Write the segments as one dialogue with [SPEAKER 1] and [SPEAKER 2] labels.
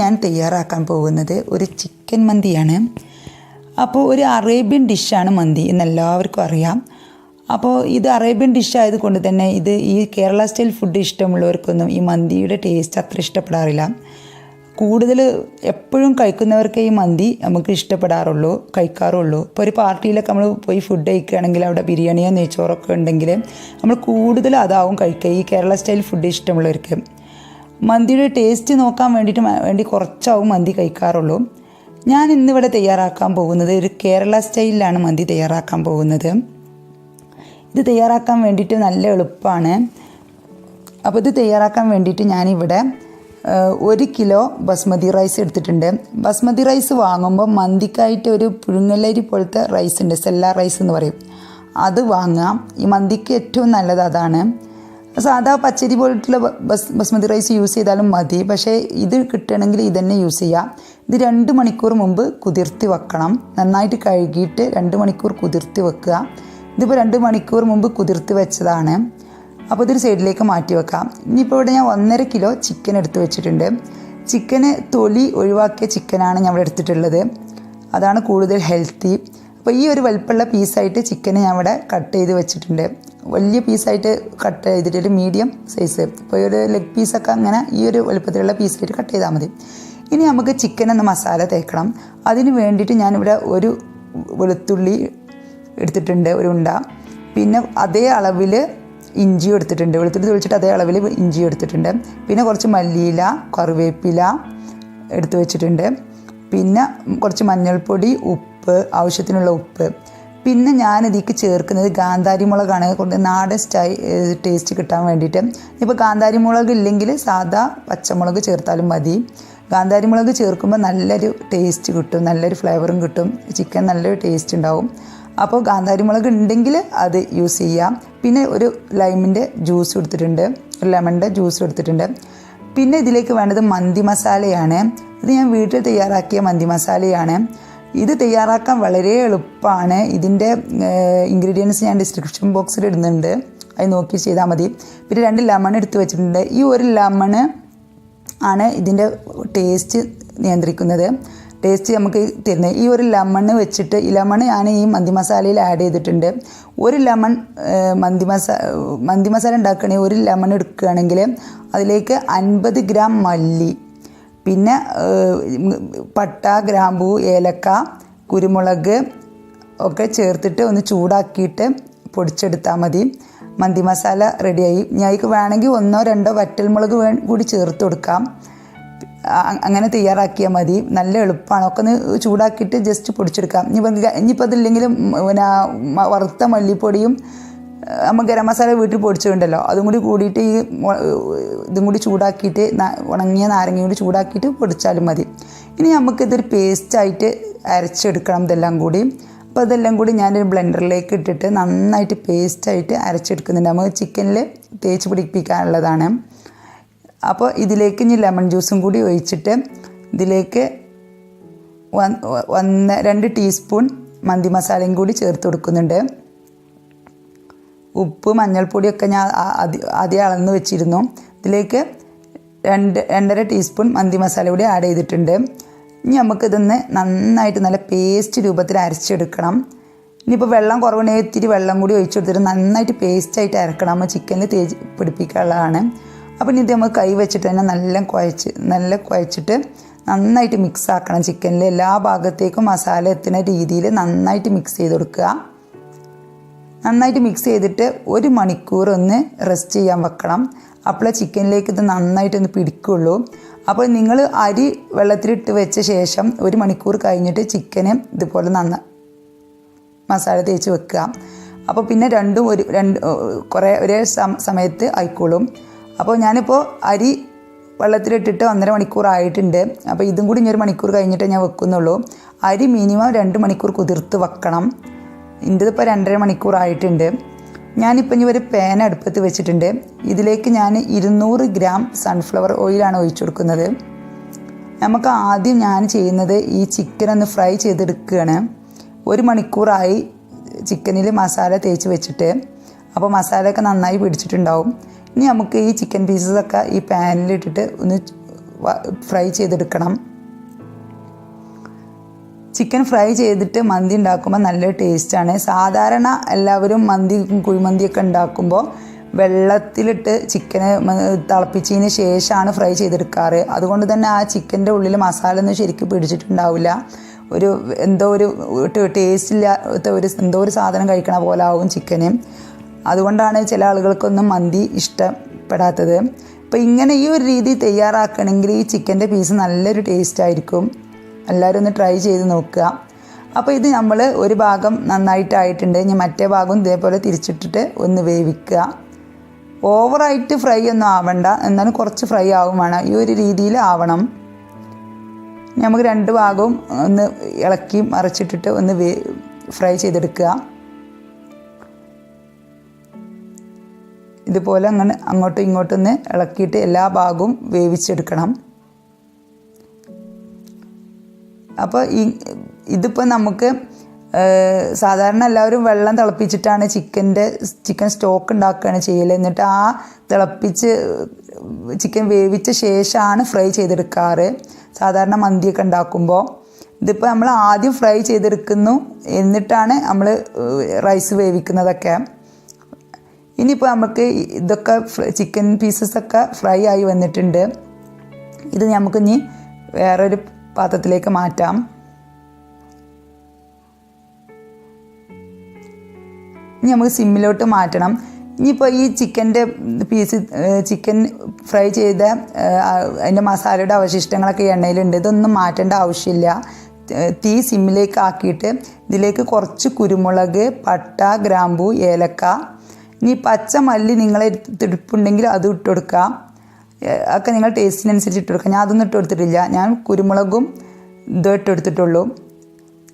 [SPEAKER 1] ഞാൻ തയ്യാറാക്കാൻ പോകുന്നത് ഒരു ചിക്കൻ മന്തിയാണ്. അപ്പോൾ ഒരു അറേബ്യൻ ഡിഷാണ് മന്തി എന്നെല്ലാവർക്കും അറിയാം. അപ്പോൾ ഇത് അറേബ്യൻ ഡിഷ് ആയതുകൊണ്ട് തന്നെ ഈ കേരള സ്റ്റൈൽ ഫുഡ് ഇഷ്ടമുള്ളവർക്കൊന്നും ഈ മന്തിയുടെ ടേസ്റ്റ് അത്ര ഇഷ്ടപ്പെടാറില്ല. കൂടുതൽ എപ്പോഴും കഴിക്കുന്നവർക്ക് ഈ മന്തി നമുക്ക് കഴിക്കാറുള്ളൂ. ഇപ്പോൾ ഒരു പാർട്ടിയിലൊക്കെ നമ്മൾ പോയി ഫുഡ് കഴിക്കുകയാണെങ്കിൽ അവിടെ ബിരിയാണിയോ നെയ്ച്ചോറൊക്കെ ഉണ്ടെങ്കിൽ നമ്മൾ കൂടുതൽ അതാവും കഴിക്കുക ഈ കേരള സ്റ്റൈൽ ഫുഡ് ഇഷ്ടമുള്ളവർക്ക്. മന്തിയുടെ ടേസ്റ്റ് നോക്കാൻ വേണ്ടി കുറച്ചാവും മന്തി കഴിക്കാറുള്ളൂ. ഞാൻ ഇന്നിവിടെ തയ്യാറാക്കാൻ പോകുന്നത് ഒരു കേരള സ്റ്റൈലിലാണ് മന്തി തയ്യാറാക്കാൻ പോകുന്നത്. ഇത് തയ്യാറാക്കാൻ വേണ്ടിയിട്ട് നല്ല എളുപ്പമാണ്. അപ്പോൾ ഇത് തയ്യാറാക്കാൻ വേണ്ടിയിട്ട് ഞാനിവിടെ 1 കിലോ ബസ്മതി റൈസ് എടുത്തിട്ടുണ്ട്. ബസ്മതി റൈസ് വാങ്ങുമ്പോൾ മന്തിക്കായിട്ട് ഒരു പുഴുങ്ങലരി പോലത്തെ റൈസ് ഉണ്ട്, സെല്ലാ റൈസ് എന്ന് പറയും, അത് വാങ്ങാം. ഈ മന്തിക്ക് ഏറ്റവും നല്ലത് അതാണ്. സാധാ പച്ചരി പോയിട്ടുള്ള ബസ്മതി റൈസ് യൂസ് ചെയ്താലും മതി, പക്ഷേ ഇത് കിട്ടണമെങ്കിൽ ഇതന്നെ യൂസ് ചെയ്യാം. ഇത് 2 മണിക്കൂർ മുമ്പ് കുതിർത്തി വെക്കണം. നന്നായിട്ട് കഴുകിയിട്ട് 2 മണിക്കൂർ കുതിർത്തി വെക്കുക. ഇതിപ്പോൾ 2 മണിക്കൂർ മുമ്പ് കുതിർത്തി വെച്ചതാണ്. അപ്പോൾ ഇതൊരു സൈഡിലേക്ക് മാറ്റി വെക്കാം. ഇനിയിപ്പോൾ ഇവിടെ ഞാൻ 1.5 കിലോ ചിക്കൻ എടുത്ത് വെച്ചിട്ടുണ്ട്. ചിക്കന് തൊലി ഒഴിവാക്കിയ ചിക്കനാണ് ഞാൻ ഇവിടെ എടുത്തിട്ടുള്ളത്. അതാണ് കൂടുതൽ ഹെൽത്തി. അപ്പോൾ ഈ ഒരു വലിപ്പമുള്ള പീസായിട്ട് ചിക്കന് ഞാൻ ഇവിടെ കട്ട് ചെയ്ത് വെച്ചിട്ടുണ്ട്. വലിയ പീസായിട്ട് കട്ട് ചെയ്തിട്ട് ഒരു മീഡിയം സൈസ്, ഇപ്പോൾ ഒരു ലെഗ് പീസൊക്കെ അങ്ങനെ ഈ ഒരു വലുപ്പത്തിലുള്ള പീസായിട്ട് കട്ട് ചെയ്താൽ മതി. ഇനി നമുക്ക് ചിക്കനൊന്ന് മസാല തേക്കണം. അതിന് വേണ്ടിയിട്ട് ഞാനിവിടെ ഒരു വെളുത്തുള്ളി എടുത്തിട്ടുണ്ട്, ഒരു ഉണ്ട. പിന്നെ അതേ അളവിൽ ഇഞ്ചിയും എടുത്തിട്ടുണ്ട്. വെളുത്തുള്ളി തൊളിച്ചിട്ട് അതേ അളവിൽ ഇഞ്ചിയും എടുത്തിട്ടുണ്ട്. പിന്നെ കുറച്ച് മല്ലിയില, കറിവേപ്പില എടുത്ത് വെച്ചിട്ടുണ്ട്. പിന്നെ കുറച്ച് മഞ്ഞൾപ്പൊടി, ഉപ്പ്, ആവശ്യത്തിനുള്ള ഉപ്പ്. പിന്നെ ഞാനിതിലേക്ക് ചേർക്കുന്നത് ഗാന്ധാരി മുളകാണ്, കൊണ്ട് നാടൻ ടേസ്റ്റ് കിട്ടാൻ വേണ്ടിയിട്ട്. ഇപ്പോൾ ഗാന്ധാരി മുളക് ഇല്ലെങ്കിൽ സാധാ പച്ചമുളക് ചേർത്താലും മതി. ഗാന്ധാരി മുളക് ചേർക്കുമ്പോൾ നല്ലൊരു ടേസ്റ്റ് കിട്ടും, നല്ലൊരു ഫ്ലേവറും കിട്ടും, ചിക്കൻ നല്ലൊരു ടേസ്റ്റ് ഉണ്ടാവും. അപ്പോൾ ഗാന്ധാരി മുളക് ഉണ്ടെങ്കിൽ അത് യൂസ് ചെയ്യാം. പിന്നെ ഒരു ലൈമിൻ്റെ ജ്യൂസ് എടുത്തിട്ടുണ്ട്, ഒരു ലെമണിൻ്റെ ജ്യൂസ് എടുത്തിട്ടുണ്ട്. പിന്നെ ഇതിലേക്ക് വേണ്ടത് മന്തി മസാലയാണ്. ഇത് ഞാൻ വീട്ടിൽ തയ്യാറാക്കിയ മന്തി മസാലയാണ്. ഇത് തയ്യാറാക്കാൻ വളരെ എളുപ്പമാണ്. ഇതിൻ്റെ ഇൻഗ്രീഡിയൻസ് ഞാൻ ഡിസ്ക്രിപ്ഷൻ ബോക്സിൽ ഇടുന്നുണ്ട്, അത് നോക്കി ചെയ്താൽ മതി. പിന്നെ 2 ലെമൺ എടുത്ത് വെച്ചിട്ടുണ്ട്. ഈ ഒരു ലെമണ് ആണ് ഇതിൻ്റെ ടേസ്റ്റ് നിയന്ത്രിക്കുന്നത്, ടേസ്റ്റ് നമുക്ക് തരുന്നത്. ഈ ഒരു ലെമണ് വെച്ചിട്ട്, ഈ ലെമൺ ഞാൻ ഈ മന്തി മസാലയിൽ ആഡ് ചെയ്തിട്ടുണ്ട്. ഒരു ലെമൺ മന്തി മസാല ഉണ്ടാക്കുകയാണെങ്കിൽ 1 ലെമൺ എടുക്കുകയാണെങ്കിൽ അതിലേക്ക് 50 ഗ്രാം മല്ലി, പിന്നെ പട്ട, ഗ്രാമ്പൂ, ഏലക്ക, കുരുമുളക് ഒക്കെ ചേർത്തിട്ട് ഒന്ന് ചൂടാക്കിയിട്ട് പൊടിച്ചെടുത്താൽ മതി. മന്തി മസാല റെഡിയായി. ഞങ്ങൾക്ക് വേണമെങ്കിൽ 1-2 വറ്റൽമുളക് കൂടി ചേർത്ത് കൊടുക്കാം. അങ്ങനെ തയ്യാറാക്കിയാൽ മതി. നല്ല എളുപ്പമാണ്. ഒക്കെ ഒന്ന് ചൂടാക്കിയിട്ട് ജസ്റ്റ് പൊടിച്ചെടുക്കാം. ഇനിയിപ്പോൾ അതില്ലെങ്കിലും പിന്നെ വറുത്ത മല്ലിപ്പൊടിയും നമ്മൾ ഗരം മസാല വീട്ടിൽ പൊടിച്ചിട്ടുണ്ടല്ലോ, അതും കൂടി കൂടിയിട്ട് ഇതും കൂടി ചൂടാക്കിയിട്ട് ഉണങ്ങിയ നാരങ്ങയും കൂടി ചൂടാക്കിയിട്ട് പൊടിച്ചാലും മതി. ഇനി നമുക്കിതൊരു പേസ്റ്റായിട്ട് അരച്ചെടുക്കണം ഇതെല്ലാം കൂടി. അപ്പോൾ ഇതെല്ലാം കൂടി ഞാനൊരു ബ്ലെൻഡറിലേക്ക് ഇട്ടിട്ട് നന്നായിട്ട് പേസ്റ്റായിട്ട് അരച്ചെടുക്കുന്നുണ്ട്. നമുക്ക് ചിക്കനിൽ തേച്ച് പിടിപ്പിക്കാനുള്ളതാണ്. അപ്പോൾ ഇതിലേക്ക് ഇനി ലെമൺ ജ്യൂസും കൂടി ഒഴിച്ചിട്ട് ഇതിലേക്ക് 2 ടീസ്പൂൺ മന്തി മസാലയും കൂടി ചേർത്ത് കൊടുക്കുന്നുണ്ട്. ഉപ്പ്, മഞ്ഞൾപ്പൊടിയൊക്കെ ഞാൻ ആദ്യം അളന്ന് വെച്ചിരുന്നു. ഇതിലേക്ക് 2.5 ടീസ്പൂൺ മന്തി മസാല കൂടി ആഡ് ചെയ്തിട്ടുണ്ട്. ഇനി നമുക്കിതൊന്ന് നന്നായിട്ട് നല്ല പേസ്റ്റ് രൂപത്തിൽ അരച്ചെടുക്കണം. ഇനിയിപ്പോൾ വെള്ളം കുറവുണ്ടെങ്കിൽ ഇത്തിരി വെള്ളം കൂടി ഒഴിച്ചു കൊടുത്തിട്ട് നന്നായിട്ട് പേസ്റ്റായിട്ട് അരക്കണം. നമ്മൾ ചിക്കനിൽ തേച്ച് പിടിപ്പിക്കാനുള്ളതാണ്. അപ്പം ഇത് നമുക്ക് കൈ വെച്ചിട്ട് തന്നെ നല്ല കുഴച്ചിട്ട് നന്നായിട്ട് മിക്സ് ആക്കണം. ചിക്കനിൽ എല്ലാ ഭാഗത്തേക്കും മസാല എത്തുന്ന രീതിയിൽ നന്നായിട്ട് മിക്സ് ചെയ്ത് കൊടുക്കുക. നന്നായിട്ട് മിക്സ് ചെയ്തിട്ട് 1 മണിക്കൂർ ഒന്ന് റെസ്റ്റ് ചെയ്യാൻ വെക്കണം. അപ്പോഴേ ചിക്കനിലേക്ക് ഇത് നന്നായിട്ടൊന്ന് പിടിക്കുള്ളൂ. അപ്പോൾ നിങ്ങൾ അരി വെള്ളത്തിലിട്ട് വെച്ച ശേഷം 1 മണിക്കൂർ കഴിഞ്ഞിട്ട് ചിക്കന് ഇതുപോലെ മസാല തേച്ച് വെക്കുക. അപ്പോൾ പിന്നെ രണ്ടും ഒരേ സമയത്ത് ആയിക്കോളും. അപ്പോൾ ഞാനിപ്പോൾ അരി വെള്ളത്തിലിട്ടിട്ട് 1.5 മണിക്കൂർ ആയിട്ടുണ്ട്. അപ്പോൾ ഇതും കൂടി 1 മണിക്കൂർ കഴിഞ്ഞിട്ടേ ഞാൻ വെക്കുന്നുള്ളൂ. അരി മിനിമം 2 മണിക്കൂർ കുതിർത്ത് വെക്കണം. ഇതിപ്പോൾ 2.5 മണിക്കൂർ ആയിട്ടുണ്ട്. ഞാനിപ്പോൾ ഇനി ഒരു പാൻ അടുപ്പത്ത് വെച്ചിട്ടുണ്ട്. ഇതിലേക്ക് ഞാൻ 200 ഗ്രാം സൺഫ്ലവർ ഓയിലാണ് ഒഴിച്ചു കൊടുക്കുന്നത്. നമുക്ക് ആദ്യം ഞാൻ ചെയ്യുന്നത് ഈ ചിക്കനൊന്ന് ഫ്രൈ ചെയ്തെടുക്കുകയാണ്. 1 മണിക്കൂറായി ചിക്കനിൽ മസാല തേച്ച് വെച്ചിട്ട്. അപ്പോൾ മസാലയൊക്കെ നന്നായി പിടിച്ചിട്ടുണ്ടാവും. ഇനി നമുക്ക് ഈ ചിക്കൻ പീസസൊക്കെ ഈ പാനിലിട്ടിട്ട് ഒന്ന് ഫ്രൈ ചെയ്തെടുക്കണം. ചിക്കൻ ഫ്രൈ ചെയ്തിട്ട് മന്തി ഉണ്ടാക്കുമ്പോൾ നല്ല ടേസ്റ്റാണ്. സാധാരണ എല്ലാവരും കുഴിമന്തിയൊക്കെ ഉണ്ടാക്കുമ്പോൾ വെള്ളത്തിലിട്ട് ചിക്കന് തിളപ്പിച്ചതിന് ശേഷമാണ് ഫ്രൈ ചെയ്തെടുക്കാറ്. അതുകൊണ്ട് തന്നെ ആ ചിക്കൻ്റെ ഉള്ളിൽ മസാല ഒന്നും ശരിക്കും പിടിച്ചിട്ടുണ്ടാവില്ല. എന്തോ ഒരു ടേസ്റ്റ് ഇല്ലാത്ത എന്തോ ഒരു സാധനം കഴിക്കണ പോലെ ആവും ചിക്കന്. അതുകൊണ്ടാണ് ചില ആളുകൾക്കൊന്നും മന്തി ഇഷ്ടപ്പെടാത്തത്. അപ്പോൾ ഇങ്ങനെ ഈ ഒരു രീതി തയ്യാറാക്കണമെങ്കിൽ ഈ ചിക്കൻ്റെ പീസ് നല്ലൊരു ടേസ്റ്റ് ആയിരിക്കും. എല്ലാവരും ഒന്ന് ട്രൈ ചെയ്ത് നോക്കുക. അപ്പോൾ ഇത് നമ്മൾ ഒരു ഭാഗം നന്നായിട്ടായിട്ടുണ്ട്. ഇനി മറ്റേ ഭാഗം ഇതേപോലെ തിരിച്ചിട്ടിട്ട് ഒന്ന് വേവിക്കുക. ഓവറായിട്ട് ഫ്രൈ ഒന്നും ആവണ്ട, എന്നാലും കുറച്ച് ഫ്രൈ ആവും വേണം. ഈ ഒരു രീതിയിൽ ആവണം. നമുക്ക് രണ്ട് ഭാഗവും ഒന്ന് ഇളക്കി മറിച്ചിട്ടിട്ട് ഒന്ന് ഫ്രൈ ചെയ്തെടുക്കുക. ഇതുപോലെ അങ്ങനെ അങ്ങോട്ടും ഇങ്ങോട്ടും ഒന്ന് ഇളക്കിയിട്ട് എല്ലാ ഭാഗവും വേവിച്ചെടുക്കണം. അപ്പോൾ ഇതിപ്പോൾ നമുക്ക് സാധാരണ എല്ലാവരും വെള്ളം തിളപ്പിച്ചിട്ടാണ് ചിക്കൻ സ്റ്റോക്ക് ഉണ്ടാക്കുകയാണ് ചെയ്യൽ. എന്നിട്ട് ആ ചിക്കൻ വേവിച്ച ശേഷമാണ് ഫ്രൈ ചെയ്തെടുക്കാറ് സാധാരണ മന്തിയൊക്കെ ഉണ്ടാക്കുമ്പോൾ. ഇതിപ്പോൾ നമ്മൾ ആദ്യം ഫ്രൈ ചെയ്തെടുക്കുന്നു, എന്നിട്ടാണ് നമ്മൾ റൈസ് വേവിക്കുന്നതൊക്കെ. ഇനിയിപ്പോൾ നമുക്ക് ഇതൊക്കെ ചിക്കൻ പീസസൊക്കെ ഫ്രൈ ആയി വന്നിട്ടുണ്ട്. ഇത് നമുക്കിനി വേറൊരു പാത്രത്തിലേക്ക് മാറ്റാം. ഇനി നമുക്ക് സിമ്മിലോട്ട് മാറ്റണം. ഇനിയിപ്പോൾ ഈ ചിക്കൻ ഫ്രൈ ചെയ്ത അതിൻ്റെ മസാലയുടെ അവശിഷ്ടങ്ങളൊക്കെ എണ്ണയിലുണ്ട്. ഇതൊന്നും മാറ്റേണ്ട ആവശ്യമില്ല. തീ സിമ്മിലേക്ക് ആക്കിയിട്ട് ഇതിലേക്ക് കുറച്ച് കുരുമുളക്, പട്ട, ഗ്രാമ്പൂ, ഏലക്ക, ഇനി പച്ച മല്ലി നിങ്ങളെ എടുത്തിട്ടുണ്ടെങ്കിൽ അത് ഇട്ട് കൊടുക്കുക. ഒക്കെ നിങ്ങൾ ടേസ്റ്റിനനുസരിച്ച് ഇട്ട് കൊടുക്കുക. ഞാൻ അതൊന്നും ഇട്ട് കൊടുത്തിട്ടില്ല. ഞാൻ കുരുമുളകും ഇതും ഇട്ട് കൊടുത്തിട്ടുള്ളൂ.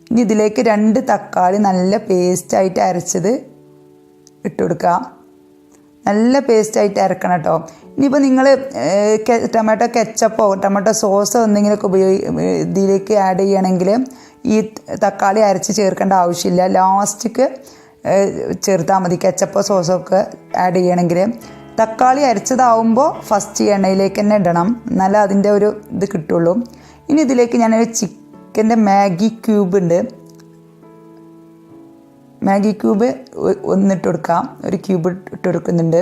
[SPEAKER 1] ഇനി ഇതിലേക്ക് 2 തക്കാളി നല്ല പേസ്റ്റായിട്ട് അരച്ചത് ഇട്ട് കൊടുക്കുക. നല്ല പേസ്റ്റായിട്ട് അരക്കണം കേട്ടോ. ഇനിയിപ്പോൾ നിങ്ങൾ ടൊമാറ്റോ കെച്ചപ്പോ ടൊമാറ്റോ സോസോ എന്തെങ്കിലുമൊക്കെ ഇതിലേക്ക് ആഡ് ചെയ്യണമെങ്കിൽ ഈ തക്കാളി അരച്ച് ചേർക്കേണ്ട ആവശ്യമില്ല. ലാസ്റ്റിക്ക് ചേർത്താൽ മതി. കെച്ചപ്പോ സോസോ ഒക്കെ ആഡ് ചെയ്യണമെങ്കിൽ തക്കാളി അരച്ചതാവുമ്പോൾ ഫസ്റ്റ് എണ്ണയിലേക്ക് തന്നെ ഇടണം, എന്നാലേ അതിൻ്റെ ഒരു ഇത് കിട്ടുള്ളൂ. ഇനി ഇതിലേക്ക് ഞാനൊരു ചിക്കൻ്റെ മാഗി ക്യൂബ് ഉണ്ട്. മാഗി ക്യൂബ് ഒന്നിട്ട് കൊടുക്കാം. ഒരു ക്യൂബ് ഇട്ട് കൊടുക്കുന്നുണ്ട്.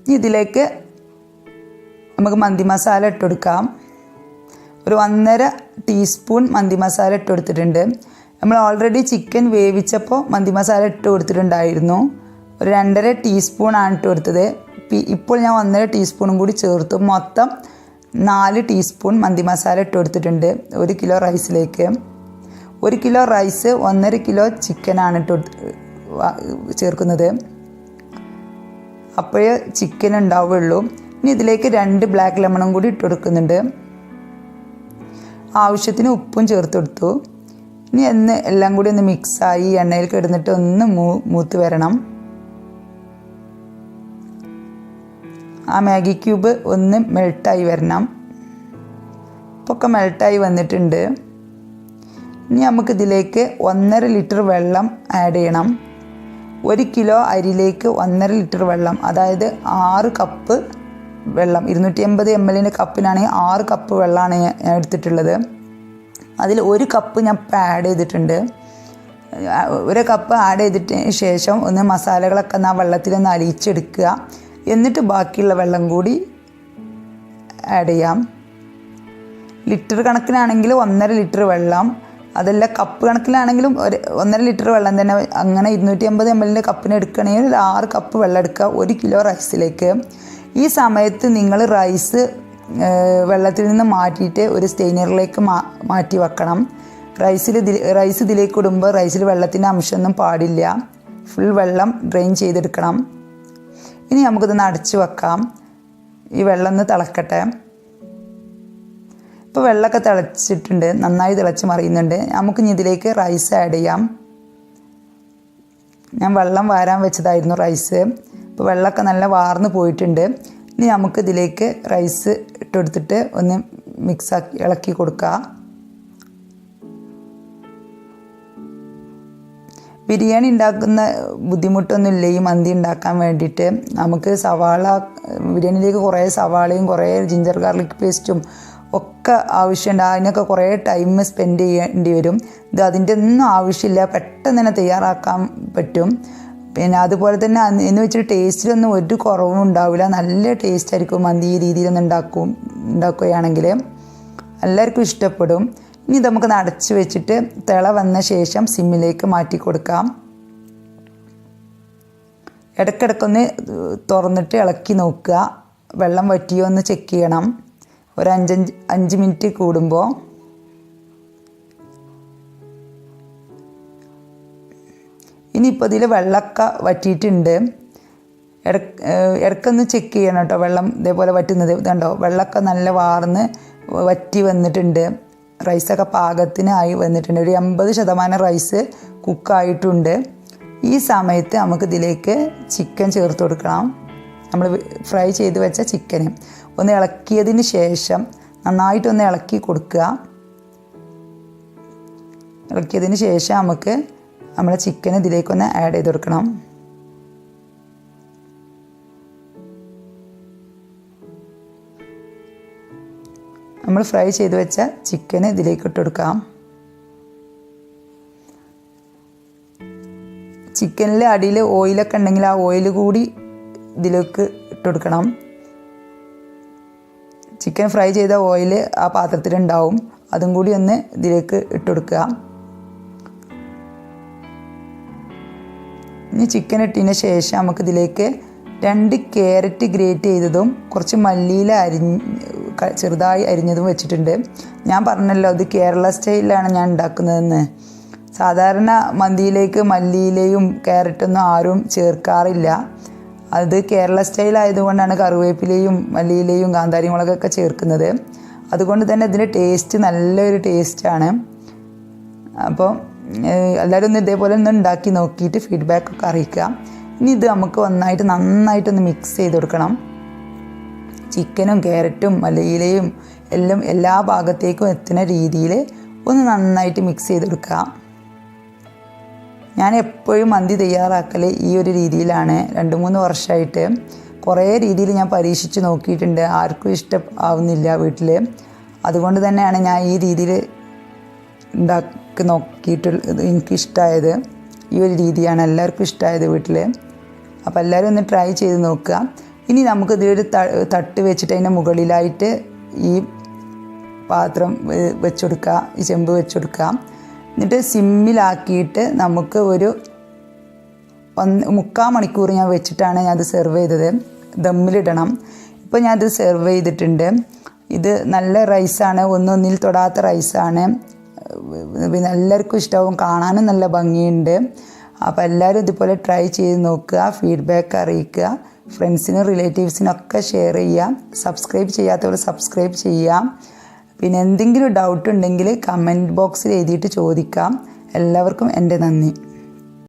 [SPEAKER 1] ഇനി ഇതിലേക്ക് നമുക്ക് മന്തി മസാല ഇട്ട് കൊടുക്കാം. ഒരു 1.5 ടീസ്പൂൺ മന്തി മസാല ഇട്ട് കൊടുത്തിട്ടുണ്ട്. നമ്മൾ ഓൾറെഡി ചിക്കൻ വേവിച്ചപ്പോൾ മന്തി മസാല ഇട്ട് കൊടുത്തിട്ടുണ്ടായിരുന്നു. ഒരു 2.5 ടീസ്പൂണാണ് ഇട്ട് കൊടുത്തത്. ഇപ്പോൾ ഞാൻ 1.5 ടീസ്പൂണും കൂടി ചേർത്തു. മൊത്തം 4 ടീസ്പൂൺ മന്തി മസാല ഇട്ട് കൊടുത്തിട്ടുണ്ട് 1 കിലോ റൈസിലേക്ക്. 1 കിലോ റൈസ് 1.5 കിലോ ചിക്കനാണ് ചേർക്കുന്നത്. അപ്പോഴേ ചിക്കൻ ഉണ്ടാവുകയുള്ളൂ. ഇനി ഇതിലേക്ക് 2 ബ്ലാക്ക് ലെമണും കൂടി ഇട്ട് കൊടുക്കുന്നുണ്ട്. ആവശ്യത്തിന് ഉപ്പും ചേർത്ത് കൊടുത്തു. ഇനി എല്ലാം കൂടി ഒന്ന് മിക്സായി എണ്ണയിൽ കിടന്നിട്ട് ഒന്ന് മൂത്ത് വരണം. ആ മാഗി ക്യൂബ് ഒന്ന് മെൽട്ടായി വരണം. ഇപ്പോൾ ഒക്കെ മെൽട്ടായി വന്നിട്ടുണ്ട്. ഇനി നമുക്കിതിലേക്ക് 1.5 ലിറ്റർ വെള്ളം ആഡ് ചെയ്യണം. 1 കിലോ അരിയിലേക്ക് 1.5 ലിറ്റർ വെള്ളം, അതായത് 6 കപ്പ് വെള്ളം. 250 ml കപ്പിനാണെങ്കിൽ 6 കപ്പ് വെള്ളമാണ് ഞാൻ എടുത്തിട്ടുള്ളത്. അതിൽ 1 കപ്പ് ഞാൻ ഇപ്പോൾ ആഡ് ചെയ്തിട്ടുണ്ട്. 1 കപ്പ് ആഡ് ചെയ്തിട്ടതിന് ശേഷം ഒന്ന് മസാലകളൊക്കെ ആ വെള്ളത്തിലൊന്ന് അലിയിച്ചെടുക്കുക. എന്നിട്ട് ബാക്കിയുള്ള വെള്ളം കൂടി ആഡ് ചെയ്യാം. ലിറ്റർ കണക്കിനാണെങ്കിൽ 1.5 ലിറ്റർ വെള്ളം, അതല്ല കപ്പ് കണക്കിലാണെങ്കിലും 1.5 ലിറ്റർ വെള്ളം തന്നെ. അങ്ങനെ 250 ml കപ്പിന് എടുക്കണമെങ്കിൽ 6 കപ്പ് വെള്ളം എടുക്കുക 1 കിലോ റൈസിലേക്ക്. ഈ സമയത്ത് നിങ്ങൾ റൈസ് വെള്ളത്തിൽ നിന്ന് മാറ്റിയിട്ട് ഒരു സ്റ്റെയിനറിലേക്ക് മാറ്റി വെക്കണം. റൈസ് ഇതിലേക്ക് ഇടുമ്പോൾ റൈസിൽ വെള്ളത്തിൻ്റെ അംശമൊന്നും പാടില്ല. ഫുൾ വെള്ളം ഡ്രെയിൻ ചെയ്തെടുക്കണം. ഇനി നമുക്കിതൊന്ന് അടച്ചു വെക്കാം. ഈ വെള്ളം ഒന്ന് തിളക്കട്ടെ. ഇപ്പോൾ വെള്ളമൊക്കെ തിളച്ചിട്ടുണ്ട്, നന്നായി തിളച്ച് മറിയുന്നുണ്ട്. നമുക്കിനി ഇതിലേക്ക് റൈസ് ആഡ് ചെയ്യാം. ഞാൻ വെള്ളം വാരാൻ വെച്ചതായിരുന്നു റൈസ്. ഇപ്പോൾ വെള്ളമൊക്കെ നല്ല വാർന്ന് പോയിട്ടുണ്ട്. ഇനി നമുക്കിതിലേക്ക് റൈസ് ഇട്ടെടുത്തിട്ട് ഒന്ന് മിക്സാക്കി ഇളക്കി കൊടുക്കുക. ബിരിയാണി ഉണ്ടാക്കുന്ന ബുദ്ധിമുട്ടൊന്നുമില്ല ഈ മന്തി ഉണ്ടാക്കാൻ വേണ്ടിയിട്ട്. നമുക്ക് സവാള ബിരിയാണിയിലേക്ക് കുറേ സവാളയും കുറേ ജിഞ്ചർ ഗാർലിക് പേസ്റ്റും ഒക്കെ ആവശ്യമുണ്ട്. അതിനൊക്കെ കുറേ ടൈം സ്പെൻഡ് ചെയ്യേണ്ടി വരും. ഇത് അതിൻ്റെ ഒന്നും ആവശ്യമില്ല, പെട്ടെന്ന് തന്നെ തയ്യാറാക്കാൻ പറ്റും. പിന്നെ അതുപോലെ തന്നെ എന്ന് വെച്ചിട്ട് ടേസ്റ്റിലൊന്നും ഒരു കുറവും ഉണ്ടാവില്ല. നല്ല ടേസ്റ്റ് ആയിരിക്കും മന്തി ഈ രീതിയിലൊന്നും ഉണ്ടാക്കുകയാണെങ്കിൽ എല്ലാവർക്കും ഇഷ്ടപ്പെടും. ഇനി നമുക്ക് അടച്ച് വെച്ചിട്ട് തിള വന്ന ശേഷം സിമ്മിലേക്ക് മാറ്റി കൊടുക്കാം. ഇടയ്ക്കിടയ്ക്കൊന്ന് തുറന്നിട്ട് ഇളക്കി നോക്കുക. വെള്ളം വറ്റിയോ എന്ന് ചെക്ക് ചെയ്യണം ഒരു 5 മിനിറ്റ് കൂടുമ്പോൾ. ഇനിയിപ്പോൾ ഇതിൽ വെള്ളമൊക്കെ വറ്റിയിട്ടുണ്ട്. ഇടയ്ക്കൊന്ന് ചെക്ക് ചെയ്യണം കേട്ടോ വെള്ളം ഇതേപോലെ വറ്റുന്നത്. ഇതുണ്ടോ വെള്ളമൊക്കെ നല്ല വാർന്ന് വറ്റി വന്നിട്ടുണ്ട്. റൈസൊക്കെ പാകത്തിനായി വന്നിട്ടുണ്ട്. ഒരു 80% റൈസ് കുക്കായിട്ടുണ്ട്. ഈ സമയത്ത് നമുക്കിതിലേക്ക് ചിക്കൻ ചേർത്ത് കൊടുക്കണം. നമ്മൾ ഫ്രൈ ചെയ്ത് വെച്ച ചിക്കന് ഒന്ന് ഇളക്കിയതിന് ശേഷം നന്നായിട്ടൊന്ന് ഇളക്കി കൊടുക്കുക. ഇളക്കിയതിന് ശേഷം നമുക്ക് നമ്മുടെ ചിക്കൻ ഇതിലേക്കൊന്ന് ആഡ് ചെയ്ത് കൊടുക്കണം. നമ്മൾ ഫ്രൈ ചെയ്ത് വെച്ച ചിക്കന് ഇതിലേക്ക് ഇട്ട് കൊടുക്കാം. ചിക്കനിൽ അടിയിൽ ഓയിലൊക്കെ ഉണ്ടെങ്കിൽ ആ ഓയിൽ കൂടി ഇതിലേക്ക് ഇട്ട് കൊടുക്കണം. ചിക്കൻ ഫ്രൈ ചെയ്ത ഓയിൽ ആ പാത്രത്തിലുണ്ടാവും, അതും കൂടി ഒന്ന് ഇതിലേക്ക് ഇട്ട് കൊടുക്കുക. ഇനി ചിക്കൻ ഇട്ടതിന് ശേഷം നമുക്കിതിലേക്ക് 2 ക്യാരറ്റ് ഗ്രേറ്റ് ചെയ്തതും കുറച്ച് മല്ലിയില ചെറുതായി അരിഞ്ഞതും വെച്ചിട്ടുണ്ട്. ഞാൻ പറഞ്ഞല്ലോ ഇത് കേരള സ്റ്റൈലിലാണ് ഞാൻ ഉണ്ടാക്കുന്നതെന്ന്. സാധാരണ മന്തിയിലേക്ക് മല്ലിയിലയും ക്യാരറ്റൊന്നും ആരും ചേർക്കാറില്ല. അത് കേരള സ്റ്റൈലായതുകൊണ്ടാണ് കറിവേപ്പിലയും മല്ലിയിലയും കാന്താരി മുളകൊക്കെ ചേർക്കുന്നത്. അതുകൊണ്ട് തന്നെ ഇതിൻ്റെ ടേസ്റ്റ് നല്ലൊരു ടേസ്റ്റാണ്. അപ്പോൾ എല്ലാവരും ഒന്ന് ഇതേപോലെ ഒന്ന് ഉണ്ടാക്കി നോക്കിയിട്ട് ഫീഡ്ബാക്കൊക്കെ അറിയിക്കുക. ഇനി ഇത് നമുക്ക് നന്നായിട്ടൊന്ന് മിക്സ് ചെയ്ത് കൊടുക്കണം. ചിക്കനും ക്യാരറ്റും മല്ലിയിലയും എല്ലാം എല്ലാ ഭാഗത്തേക്കും എത്തുന്ന രീതിയിൽ ഒന്ന് നന്നായിട്ട് മിക്സ് ചെയ്ത് കൊടുക്കുക. ഞാൻ എപ്പോഴും മന്തി തയ്യാറാക്കൽ ഈ ഒരു രീതിയിലാണ്. 2-3 വർഷമായിട്ട് കുറേ രീതിയിൽ ഞാൻ പരീക്ഷിച്ച് നോക്കിയിട്ടുണ്ട്. ആർക്കും ഇഷ്ടമാവുന്നില്ല വീട്ടിൽ. അതുകൊണ്ട് തന്നെയാണ് ഞാൻ ഈ രീതിയിൽ ഉണ്ടാക്കി നോക്കിയിട്ടുള്ളത്. എനിക്കിഷ്ടമായത് ഈ ഒരു രീതിയാണ്, എല്ലാവർക്കും ഇഷ്ടമായത് വീട്ടിൽ. അപ്പോൾ എല്ലാവരും ഒന്ന് ട്രൈ ചെയ്ത് നോക്കുക. ഇനി നമുക്ക് ഇതിലൊരു തട്ട് വെച്ചിട്ട് അതിൻ്റെ മുകളിലായിട്ട് ഈ പാത്രം വെച്ച് കൊടുക്കുക, ഈ ചെമ്പ് വെച്ച് കൊടുക്കുക. എന്നിട്ട് സിമ്മിലാക്കിയിട്ട് നമുക്ക് ഒരു 3/4 മണിക്കൂർ ഞാൻ വെച്ചിട്ടാണ് ഞാനത് സെർവ് ചെയ്തത്. ദമ്മിലിടണം. ഇപ്പോൾ ഞാനത് സെർവ് ചെയ്തിട്ടുണ്ട്. ഇത് നല്ല റൈസാണ്, ഒന്നിൽ തൊടാത്ത റൈസാണ്. പിന്നെ എല്ലാവർക്കും ഇഷ്ടമാവും, കാണാനും നല്ല ഭംഗിയുണ്ട്. അപ്പോൾ എല്ലാവരും ഇതുപോലെ ട്രൈ ചെയ്ത് നോക്കുക, ഫീഡ്ബാക്ക് അറിയിക്കുക, ഫ്രണ്ട്സിനും റിലേറ്റീവ്സിനൊക്കെ ഷെയർ ചെയ്യുക. സബ്സ്ക്രൈബ് ചെയ്യാത്തവർ സബ്സ്ക്രൈബ് ചെയ്യുക. പിന്നെ എന്തെങ്കിലും ഡൗട്ട് ഉണ്ടെങ്കിൽ കമൻറ്റ് ബോക്സിൽ എഴുതിയിട്ട് ചോദിക്കാം. എല്ലാവർക്കും എൻ്റെ നന്ദി.